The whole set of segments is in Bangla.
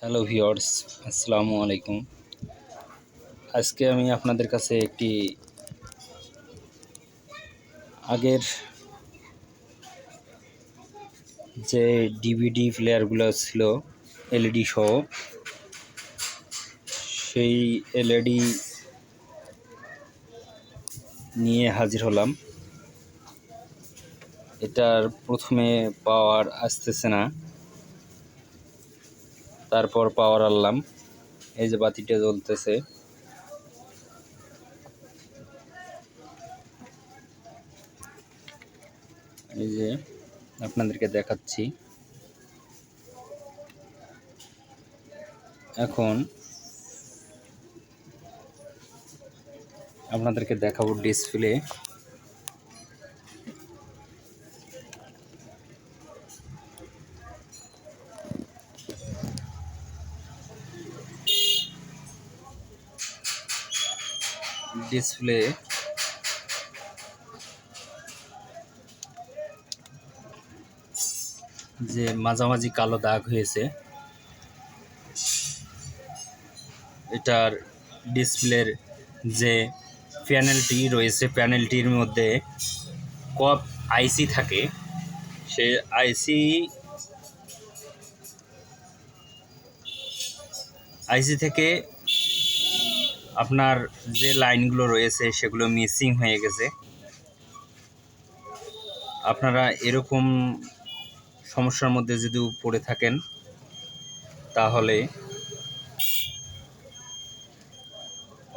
হ্যালো ভিউয়ার্স, আসসালামু আলাইকুম। আজকে আমি আপনাদের কাছে একটি আগের যে ডিভিডি প্লেয়ারগুলো ছিল এলইডি সহ, সেই এলইডি নিয়ে হাজির হলাম। এটার প্রথমে পাওয়ার আসতেছে না, তারপর পাওয়ার আনলাম। এই যে বাতিটা জ্বলতেছে, এই যে আপনাদেরকে দেখাচ্ছি। এখন আপনাদেরকে দেখাবো ডিসপ্লে। ডিসপ্লে যে মাঝামাঝি কালো দাগ হয়েছে, এটার ডিসপ্লের যে প্যানেলটি রয়েছে, প্যানেলটির মধ্যে কপ আইসি থাকে। সেই আইসি থেকে আপনার যে লাইনগুলো রয়েছে সেগুলো মিসিং হয়ে গেছে। আপনারা এরকম সমস্যার মধ্যে যদি পড়ে থাকেন, তাহলে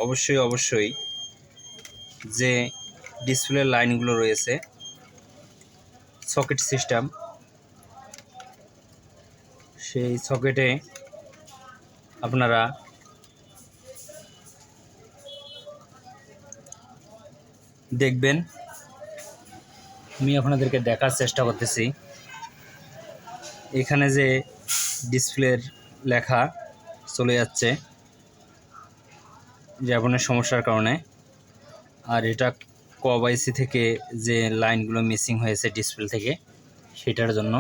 অবশ্যই যে ডিসপ্লে লাইনগুলো রয়েছে, সকেট সিস্টেম, সেই সকেটে আপনারা দেখবেন। আমি আপনাদেরকে দেখার চেষ্টা করতেছি। এখানে যে ডিসপ্লের লেখা চলে যাচ্ছে র্যাবনের সমস্যার কারণে, আর এটা কব আইসি থেকে যে লাইনগুলো মিসিং হয়েছে ডিসপ্লে থেকে, সেটার জন্য।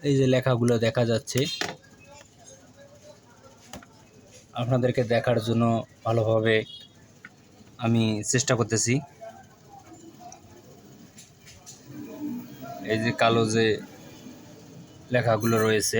এই যে লেখাগুলো দেখা যাচ্ছে, আপনাদেরকে দেখার জন্য ভালোভাবে আমি চেষ্টা করতেছি। এই যে কালো যে লেখাগুলো রয়েছে,